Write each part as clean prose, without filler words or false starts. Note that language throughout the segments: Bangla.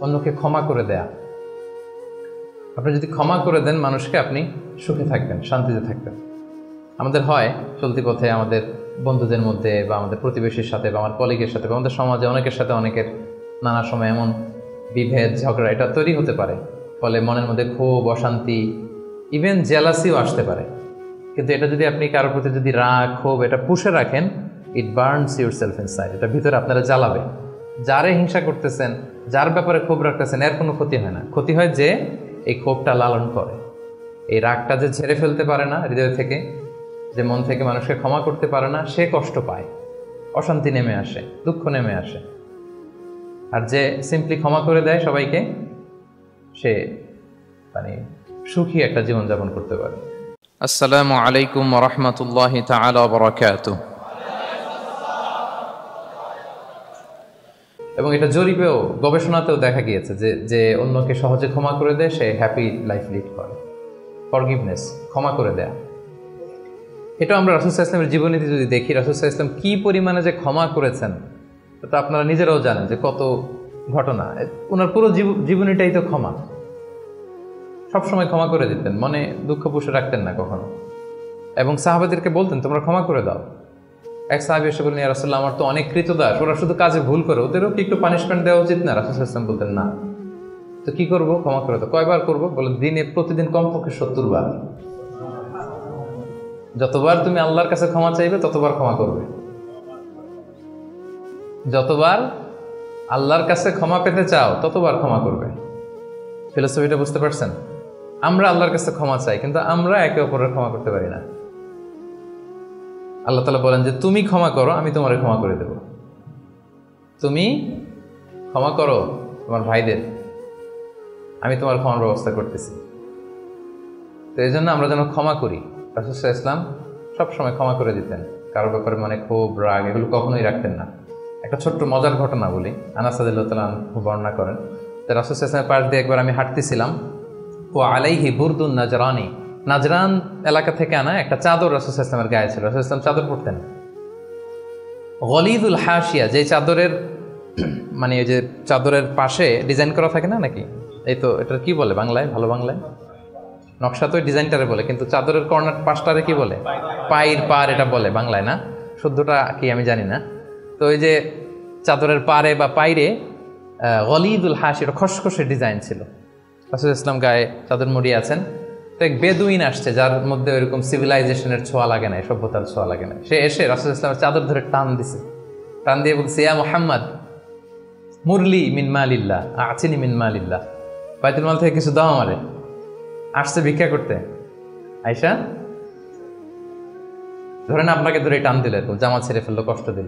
অন্যকে ক্ষমা করে দেয়া। আপনি যদি ক্ষমা করে দেন মানুষকে, আপনি সুখে থাকবেন, শান্তিতে থাকবেন। আমাদের হয় চলতি পথে আমাদের বন্ধুদের মধ্যে বা আমাদের প্রতিবেশীর সাথে বা আমার কলিগের সাথে বা আমাদের সমাজে অনেকের সাথে অনেকের নানা সময় এমন বিভেদ ঝগড়া এটা তৈরি হতে পারে, ফলে মনের মধ্যে ক্ষোভ, অশান্তি, ইভেন জেলাসিও আসতে পারে। কিন্তু এটা যদি আপনি কারোর প্রতি যদি রাগ, ক্ষোভ এটা পুষে রাখেন, ইট বার্নস ইউর সেলফ ইনসাইড, এটা ভিতরে আপনারা জ্বালাবে। যারে হিংসা করতেছেন, যার ব্যাপারে ক্ষোভ রাখতেছেন, এর কোনো ক্ষতি হয় না। ক্ষতি হয় যে এই ক্ষোভটা লালন করে, এই রাগটা যে ঝেড়ে ফেলতে পারে না হৃদয় থেকে, যে মন থেকে মানুষকে ক্ষমা করতে পারে না, সে কষ্ট পায়, অশান্তি নেমে আসে, দুঃখ নেমে আসে। আর যে সিম্পলি ক্ষমা করে দেয় সবাইকে, সে মানে সুখী একটা জীবনযাপন করতে পারে। আসসালামু আলাইকুম ওয়া রাহমাতুল্লাহি তাআলা ওয়া বারাকাতুহু। এবং এটা জরিপেও, গবেষণাতেও দেখা গিয়েছে যে যে অন্যকে সহজে ক্ষমা করে দেয় সে হ্যাপি লাইফ লিড করে। ফরগিভনেস, ক্ষমা করে দেয়া, এটা আমরা রাসূল সাল্লাল্লাহু আলাইহি ওয়াসাল্লামের জীবনীতে যদি দেখি, রাসূল সাল্লাল্লাহু আলাইহি ওয়াসাল্লাম কি পরিমাণে যে ক্ষমা করেছেন, তো আপনারা নিজেরাও জানেন যে কত ঘটনা। ওনার পুরো জীবনীটাই তো ক্ষমা। সবসময় ক্ষমা করে দিতেন, মনে দুঃখ পুষে রাখতেন না কখনো। এবং সাহাবাদেরকে বলতেন তোমরা ক্ষমা করে দাও। এক সাহাবী এসে বললেন, ইয়া রাসূলুল্লাহ, আমার তো অনেক কৃতদাস, ওরা শুধু কাজে ভুল করে, ওদেরও কি একটু পানিশমেন্ট দেওয়া উচিত না? রাসূল সাল্লাল্লাহু আলাইহি ওয়াসাল্লাম বলতেন না। তো কি করব? ক্ষমা করে দাও। কয়বার করবো? বলে প্রতিদিন কমপক্ষে 70 বার। যতবার তুমি আল্লাহর কাছে ক্ষমা চাইবে ততবার ক্ষমা করবে। যতবার আল্লাহর কাছে ক্ষমা পেতে চাও ততবার ক্ষমা করবে। ফিলোসফিটা বুঝতে পারছেন? আমরা আল্লাহর কাছে ক্ষমা চাই, কিন্তু আমরা একে অপরের ক্ষমা করতে পারি না। আল্লাহ তাআলা বলেন যে তুমি ক্ষমা করো, আমি তোমার ক্ষমা করে দেব। তুমি ক্ষমা করো তোমার ভাইদের, আমি তোমার ক্ষমার ব্যবস্থা করতেছি। তো এই জন্য আমরা যেন ক্ষমা করি। রাসূল সাল্লাল্লাহু আলাইহি ওয়াসাল্লাম সবসময় ক্ষমা করে দিতেন, কারোর ব্যাপারে মানে ক্ষোভ, রাগ এগুলো কখনোই রাখতেন না। একটা ছোট্ট মজার ঘটনা বলি, আনাস রাদিয়াল্লাহু তাআলা আনহু বর্ণনা করেন। তো রাসূল সাল্লাল্লাহু আলাইহি ওয়াসাল্লামের পাশ দিয়ে একবার আমি হাঁটতেছিলাম, ও আলাইহি বুরদুন নাজরানি, নাজরান এলাকা থেকে আনা একটা চাদর রাসূল সাল্লাল্লাহু আলাইহি ওয়াসাল্লামের গায়ে ছিল। রাসূল সাল্লাল্লাহু আলাইহি ওয়াসাল্লাম চাদর পরতেন। গলিদুল হাশিয়া, যে চাদরের মানে এই যে চাদরের পাশে ডিজাইন করা থাকে না নাকি, এই তো এটা কি বলে বাংলায়, ভালো বাংলায় নকশা, তো ডিজাইনটারে বলে, কিন্তু চাদরের কর্নার পাশটারে কি বলে? পায়ের পার এটা বলে বাংলায়, না শুদ্ধটা কি আমি জানি না। তো ওই যে চাদরের পারে বা পাইরে গলিদুল হাশি, এটা খসখসে ডিজাইন ছিল। রাসূল ইসলাম গায়ে চাদর মুড়িয়ে আছেন। তো এক বেদুইন আসছে, যার মধ্যে ওইরকম সিভিলাইজেশনের ছোঁয়া লাগে না, সভ্যতার ছোঁয়া লাগে না। সে এসে রাসূল ইসলামের চাদর ধরে টান দিছে, টান দিয়ে বলছে, ইয়া মুহাম্মদ মুরলি মিন মালিল্লাহ, আচিনি মিন মালিল্লাহ, বাইতুল মাল থেকে কিছু দাও আমারে। আসছে ভিক্ষা করতে, আয়সা ধরেন আপনাকে ধরে টান দিল, এরকম জামা ছেড়ে ফেললো, কষ্ট দিল,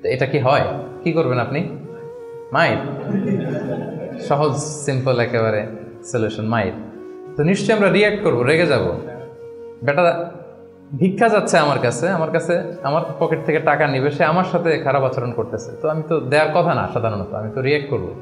তো এটা কি হয়? কি করবেন আপনি? মাইর। সহজ সিম্পল একেবারে সলিউশন, মাইর। তো নিশ্চয়ই আমরা রিয়াক্ট করবো, রেগে যাব। বেটা ভিক্ষা যাচ্ছে আমার কাছে, আমার পকেট থেকে টাকা নিবে, সে আমার সাথে খারাপ আচরণ করতেছে, তো আমি তো দেওয়ার কথা না সাধারণত, আমি তো রিয়াক্ট করবো।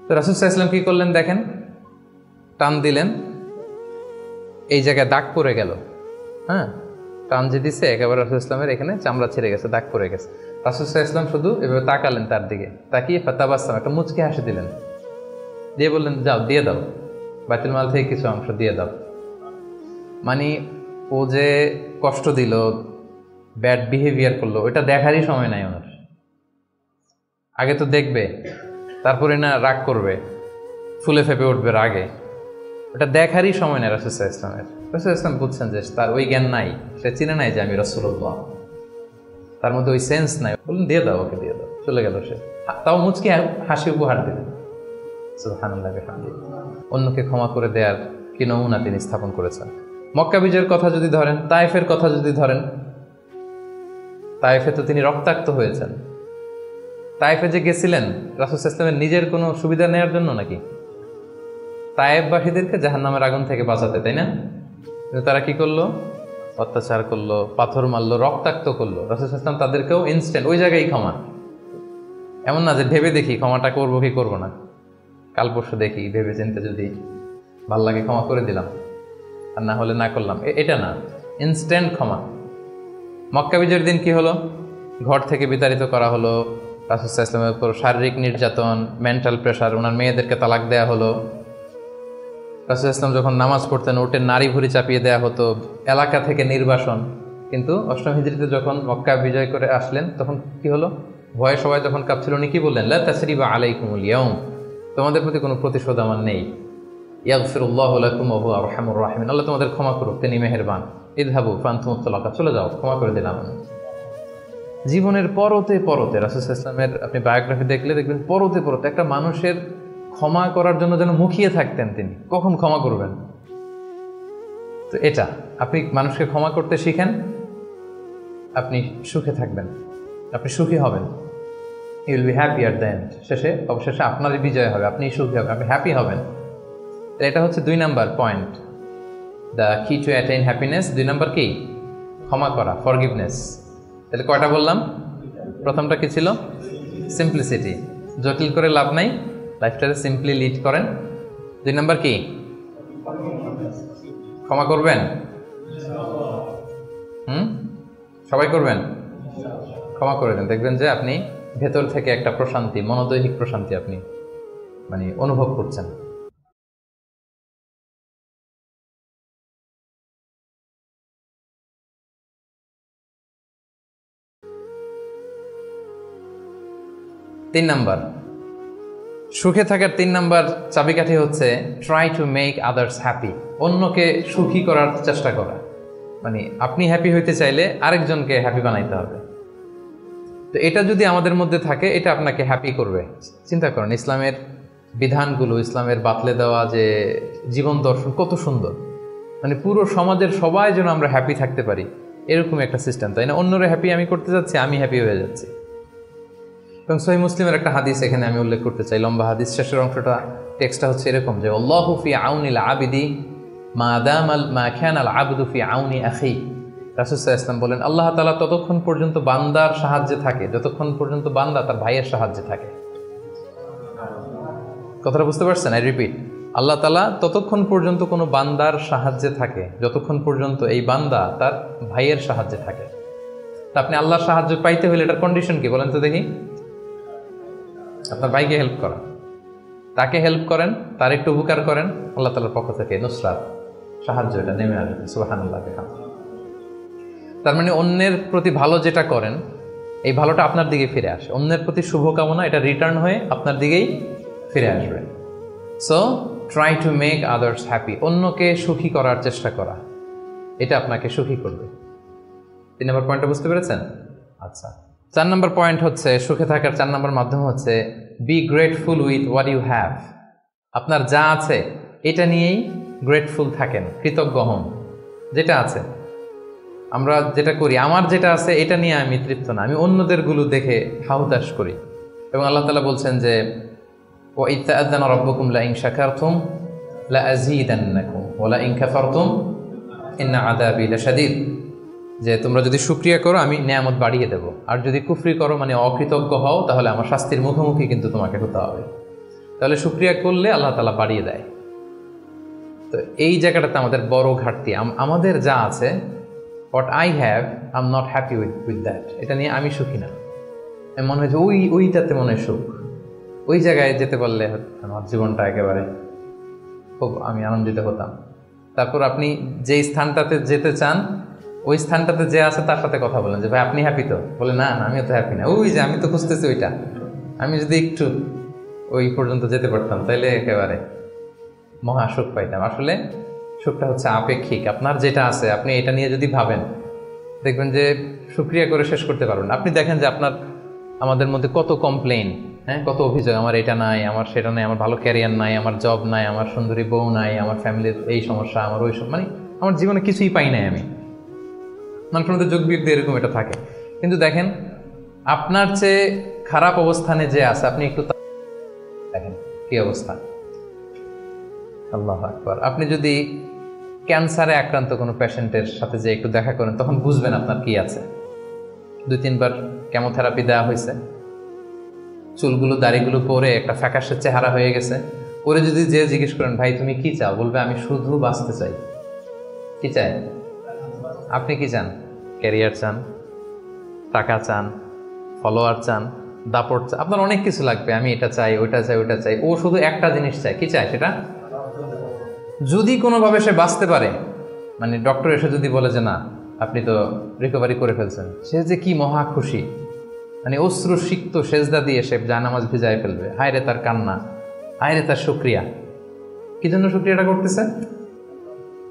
তো রাসূল সাল্লাল্লাহু আলাইহি ওয়াসাল্লাম কি করলেন দেখেন, টান দিলেন, এই জায়গায় দাগ পড়ে গেল। হ্যাঁ, টান যে দিছে একেবারে রাসূল ইসলামের এখানে চামড়া ছিঁড়ে গেছে, দাগ পড়ে গেছে। রাসূল সাল্লাল্লাহু আলাইহি ওয়াসাল্লাম শুধু এভাবে তাকালেন তার দিকে, তাকিয়ে ফাতাবাসসাম, একটা মুচকি হাসি দিলেন, দিয়ে বললেন, যাও দিয়ে দাও, বাইতুল মাল থেকে কিছু অংশ দিয়ে দাও। মানে ও যে কষ্ট দিল, ব্যাড বিহেভিয়ার করলো, ওইটা দেখারই সময় নাই ওনার। আগে তো দেখবে, তারপরে না রাগ করবে, ফুলে ফেপে উঠবে রাগে, ওটা দেখারই সময় নেই রাসূল সাল্লাল্লাহু আলাইহি ওয়াসাল্লামের। রাসূল সাল্লাল্লাহু আলাইহি ওয়াসাল্লাম বুঝছেন যে তার ওই জ্ঞান নাই, সে চিনে নাই যে আমি রাসূলুল্লাহ, তার মধ্যে ওই সেন্স নাই। বললেন দিয়ে দাও, ওকে দিয়ে দাও, চলে গেল সে, তাও মুচকি হাসি উপহার দিলেন। সুবহানাল্লাহ বিহামদিহি। অন্যকে ক্ষমা করে দেওয়ার কি নমুনা তিনি স্থাপন করেছেন। মক্কা বিজয়ের কথা যদি ধরেন, তায়েফের কথা যদি ধরেন, তায়েফে তো তিনি রক্তাক্ত হয়েছেন। তায়েফে যে গেছিলেন রাসূল সাল্লাল্লাহু আলাইহি ওয়াসাল্লামের নিজের কোনো সুবিধা নেওয়ার জন্য নাকি? তায়েফবাসীদেরকে জাহান্নামের আগুন থেকে বাঁচাতে, তাই না? কিন্তু তারা কি করলো? অত্যাচার করলো, পাথর মারলো, রক্তাক্ত করলো। রাসূল সাল্লাল্লাহু আলাইহি ওয়াসাল্লাম তাদেরকেও ইনস্ট্যান্ট ওই জায়গায় ক্ষমা, এমন না যে ভেবে দেখি ক্ষমাটা করবো কি করবো না, কাল পরশু দেখি, ভেবে চিন্তে যদি ভাল লাগে ক্ষমা করে দিলাম, আর না হলে না করলাম, এটা না, ইনস্ট্যান্ট ক্ষমা। মক্কা বিজয়ের দিন কি হলো? ঘর থেকে বিতাড়িত করা হলো, রাসূল সাল্লাল্লাহু আলাইহি ওয়াসাল্লামের উপর শারীরিক নির্যাতন, মেন্টাল প্রেশার, ওনার মেয়েদেরকে তালাক দেয়া হলো। রাসূল সাল্লাল্লাহু আলাইহি ওয়াসাল্লাম যখন নামাজ পড়তেন উটের নাড়ি ভুঁড়ি চাপিয়ে দেওয়া হতো, এলাকা থেকে নির্বাসন। কিন্তু অষ্টম হিজরিতে যখন মক্কা বিজয় করে আসলেন তখন কি হলো? ভয়ে সবাই যখন কাঁপছিল, উনি কি বললেন? লা তাসরিবা আলাইকুমুল ইয়াউম, তোমাদের প্রতি কোনো প্রতিশোধ আমার নেই। ইয়াগফিরুল্লাহু লাকুম ওয়া হুয়া আরহামুর রাহিমিন, আল্লাহ তোমাদের ক্ষমা করুক, তিনি মেহেরবান। ইযহাবু ফাআনতুমুত তালাকা, চলে যাও, ক্ষমা করে দিলাম আমি। জীবনের পরতে পরতে রাসূল সাল্লাল্লাহু আলাইহি ওয়াসাল্লামের আপনি বায়োগ্রাফি দেখলে দেখবেন পরতে পরতে একটা মানুষের ক্ষমা করার জন্য যেন মুখিয়ে থাকতেন তিনি, কখন ক্ষমা করবেন। তো এটা আপনি মানুষকে ক্ষমা করতে শিখেন, আপনি সুখে থাকবেন, আপনি সুখী হবেন। You will be happy at the end, শেষে অবশেষে আপনারই বিজয় হবে, আপনি সুখী হবেন, আপনি হ্যাপি হবেন। এটা হচ্ছে 2 নাম্বার পয়েন্ট, দ্য কি টু অ্যাটেইন হ্যাপিনেস। 2 নাম্বার কি? ক্ষমা করা, ফরগিভনেস। তাহলে কয়টা বললাম? প্রথমটা কি ছিল? সিম্পলিসিটি, জটিল করে লাভ নাই, লাইফটাকে সিম্পলি লিড করেন। 2 নাম্বার কি? ক্ষমা করবেন। সবাই করবেন, ক্ষমা করে দেন, দেখবেন যে আপনি ভেতর থেকে একটা প্রশান্তি, মনোদৈহিক প্রশান্তি আপনি অনুভব করছেন। তিন নাম্বার সুখে থাকার 3 নাম্বার চাবিকাঠি হচ্ছে try to make others happy, অন্যকে সুখী করার চেষ্টা করা। আপনি হ্যাপি হইতে চাইলে আরেকজনকে হ্যাপি বানাইতে হবে। তো এটা যদি আমাদের মধ্যে থাকে, এটা আপনাকে হ্যাপি করবে। চিন্তা করেন ইসলামের বিধানগুলো, ইসলামের বাতলে দেওয়া যে জীবন দর্শন কত সুন্দর। পুরো সমাজের সবাই যেন আমরা হ্যাপি থাকতে পারি, এরকম একটা সিস্টেম, তাই না? অন্যরা হ্যাপি আমি করতে যাচ্ছি, আমি হ্যাপি হয়ে যাচ্ছি। এবং সহিহ মুসলিমের একটা হাদিস এখানে আমি উল্লেখ করতে চাই, লম্বা হাদিস, শেষের অংশটা টেক্সটটা হচ্ছে এরকম যে আল্লাহু ফি আউনিল আবিদি মা দামাল মা কানাল আবদু ফি আউনি আখি। রাসূল সাল্লাল্লাহু আলাইহি ওয়াসাল্লাম বলেন, আল্লাহ তাআলা ততক্ষণ পর্যন্ত বান্দার সাহায্যে থাকে যতক্ষণ পর্যন্ত বান্দা তার ভাইয়ের সাহায্যে থাকে। কথাটা বুঝতে পারছেন? আই রিপিট, আল্লাহ তাআলা ততক্ষণ পর্যন্ত কোনো বান্দার সাহায্যে থাকে যতক্ষণ পর্যন্ত এই বান্দা তার ভাইয়ের সাহায্যে থাকে। তা আপনি আল্লাহর সাহায্য পাইতে হলে এটার কন্ডিশন কি বলেন তো দেখি? আপনার ভাইকে হেল্প করা, তাকে হেল্প করেন, তার একটু উপকার করেন, আল্লাহ তাআলার পক্ষ থেকে নুসরাত, সাহায্য এটা নেমে আসবে। সুবহানাল্লাহ। তার অন্যের প্রতি ভালো যেটা করেন, এই ভালোটা আপনার দিকে ফিরে আসে। অন্যের প্রতি শুভকামনা, এটা রিটার্ন হয়ে আপনার দিকেই ফিরে আসবে। So try to make others happy, অন্যকে সুখী করার চেষ্টা করা, এটা আপনাকে সুখী করবে। 3 নম্বর পয়েন্টটা বুঝতে পেরেছেন? আচ্ছা, 4 নম্বর পয়েন্ট হচ্ছে সুখে থাকার 4 নম্বর মাধ্যম হচ্ছে be grateful with what you have. আপনার যা আছে এটা নিয়েই গ্রেটফুল থাকেন, কৃতজ্ঞ হন। যেটা আছে, আমরা যেটা করি, আমার যেটা আছে এটা নিয়ে আমি তৃপ্ত না, আমি অন্যদের গুলো দেখে হাহুতাশ করি। এবং আল্লাহ তাআলা বলছেন যে ওয়া ইয তাআযানা রাব্বুকুম লা ইন শাকারতুম লা আযীদান্নাকুম ওয়া লা ইন কাফারতুম ইন্না আযাবি লাশাদীদ, যে তোমরা যদি শুকরিয়া করো আমি নিয়ামত বাড়িয়ে দেব, আর যদি কুফরি করো অকৃতজ্ঞ হও তাহলে আমার শাস্তির মুখোমুখি কিন্তু তোমাকে হতে হবে। তাহলে শুকরিয়া করলে আল্লাহ তাআলা বাড়িয়ে দেয়। তো এই জায়গাটাতে আমাদের বড় ঘাটতি, আমাদের যা আছে, what I have I am not happy with that, এটা নিয়ে আমি সুখী না। মনে হয় যে ওইটাতে মনে হয় সুখ, ওই জায়গায় যেতে পারলে আমার জীবনটা একেবারে খুব আমি আনন্দিত হতাম। তারপর আপনি যেই স্থানটাতে যেতে চান, ওই স্থানটাতে যে আছে তার সাথে কথা বলেন যে ভাই আপনি হ্যাপি তো? বলে না না, আমিও তো হ্যাপি না, ওই যে আমি তো খুঁজতেছি ওইটা, আমি যদি একটু ওই পর্যন্ত যেতে পারতাম তাহলে একেবারে মহা সুখ পাইতাম। আসলে সুখটা হচ্ছে আপেক্ষিক, আপনার যেটা আছে আপনি এটা নিয়ে যদি ভাবেন, দেখবেন যে শুকরিয়া করে শেষ করতে পারবেন। আপনি দেখেন যে আমাদের মধ্যে কত কমপ্লেইন, কত অভিযোগ, আমার এটা নাই, আমার সেটা নাই, আমার ভালো ক্যারিয়ার নাই, আমার জব নাই, আমার সুন্দরী বউ নাই, আমার ফ্যামিলির এই সমস্যা, আমার ওই আমার জীবনে কিছুই পাই নাই আমি। মানুষের মধ্যে যোগ বিয়োগ দিয়ে এরকম এটা থাকে। কিন্তু দেখেন আপনার চেয়ে খারাপ অবস্থানে যে আছে, আপনি একটু দেখেন কি অবস্থা। আল্লাহু আকবার। আপনি যদি ক্যান্সারে আক্রান্ত কোনো পেশেন্টের সাথে যে একটু দেখা করেন, তখন বুঝবেন আপনার কি আছে। 2-3 বার কেমোথেরাপি দেওয়া হয়েছে, চুলগুলো দাড়িগুলো পরে একটা ফ্যাকাশে চেহারা হয়ে গেছে। পরে যদি যে জিজ্ঞেস করেন ভাই তুমি কি চাও, বলবে আমি শুধু বাঁচতে চাই। কি চাই? আপনি কি চান? ক্যারিয়ার চান, টাকা চান, ফলোয়ার চান, দাপট চায়, আপনার অনেক কিছু লাগবে, আমি এটা চাই, ওইটা চাই, ওইটা চাই। ও শুধু একটা জিনিস চায়, কি চায় সেটা? যদি কোনোভাবে সে বাঁচতে পারে, মানে ডক্টর এসে যদি বলে যে না আপনি তো রিকভারি করে ফেলছেন, সে যে কি মহা খুশি, মানে অশ্রু সিক্ত সেজদা দিয়ে সে জায়নামাজ ভিজায় ফেলবে। হায় রে তার কান্না, হায় রে তার শুকরিয়া। কি জন্য শুকরিয়াটা করতেছে?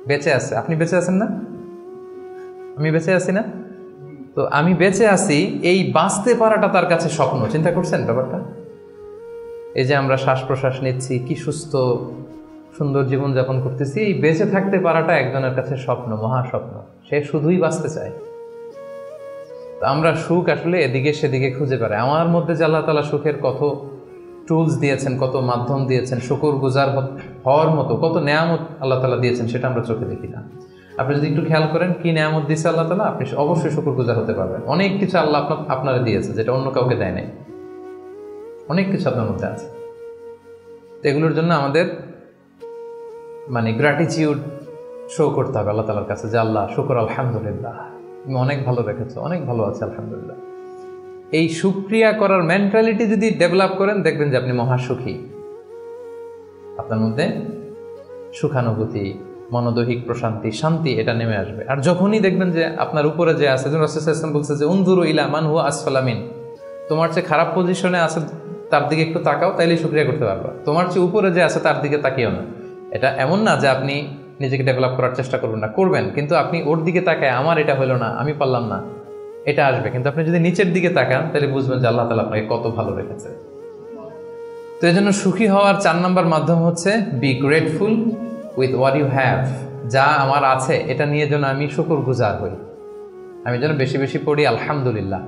বেঁচে আছে। আপনি বেঁচে আছেন না? আমি বেঁচে আছি না? তো আমি বেঁচে আছি, এই বাঁচতে পারাটা তার কাছে স্বপ্ন। চিন্তা করছেন ব্যাপারটা? এই যে আমরা শ্বাস প্রশ্বাস নিচ্ছি, কি সুস্থ সুন্দর জীবনযাপন করতেছি, এই বেঁচে থাকতে পারাটা একজনের কাছে স্বপ্ন, মহাস্বপ্ন। সে শুধুই বাঁচতে চায়। আমরা সুখ আসলে এদিকে সেদিকে খুঁজে পাই। আমার মধ্যে যে আল্লাহ তাআলা সুখের কত টুলস দিয়েছেন, কত মাধ্যম দিয়েছেন, শুকরগুজার হওয়ার মতো কত নেয়ামত আল্লাহ তাআলা দিয়েছেন, সেটা আমরা চোখে দেখি না। আপনি যদি একটু খেয়াল করেন কি নেয়ামত দিয়েছে আল্লাহ তাআলা, আপনি অবশ্যই শুকরগুজার হতে পারবেন। অনেক কিছু আল্লাহ আপনারা দিয়েছে যেটা অন্য কাউকে দেয় নাই। অনেক কিছু আপনার মধ্যে আছে। এগুলোর জন্য আমাদের মানে গ্র্যাটিটিউড শো করতে হবে আল্লাহ তাআলার কাছে, যে আল্লাহ শুকর, আলহামদুলিল্লাহ, তুমি অনেক ভালো রেখেছো, অনেক ভালো আছে, আলহামদুলিল্লাহ। এই শুকরিয়া করার মেন্টালিটি যদি ডেভেলপ করেন, দেখবেন যে আপনি মহাসুখী। আপনার মধ্যে সুখানুভূতি, মনোদৈহিক প্রশান্তি, শান্তি এটা নেমে আসবে। আর যখনই দেখবেন যে আপনার উপরে যে আছে, যেমন রাসূলুল্লাহ সাল্লাল্লাহু আলাইহি ওয়াসাল্লাম বলছে যে উনজুরু ইলা মান হুয়া আসফালা মিন, তোমার চেয়ে খারাপ পজিশনে আছে তার দিকে একটু তাকাও, তাইলেই শুকরিয়া করতে পারবা। তোমার চেয়ে উপরে যে আছে তার দিকে তাকিও না। এটা এমন না যে আপনি নিজেকে ডেভেলপ করার চেষ্টা করবেন না, করবেন, কিন্তু আপনি ওর দিকে তাকায় আমার এটা হলো না, আমি পারলাম না, এটা আসবে। কিন্তু আপনি যদি নিচের দিকে তাকান, তাহলে বুঝবেন যে আল্লাহ তাআলা আপনাকে কত ভালো রেখেছে। তো এই জন্য সুখী হওয়ার 4 নম্বর মাধ্যম হচ্ছে be grateful with what you have. যা আমার আছে এটা নিয়ে যেন আমি শুকরগুজার হই, আমি যেন বেশি বেশি পড়ি আলহামদুলিল্লাহ।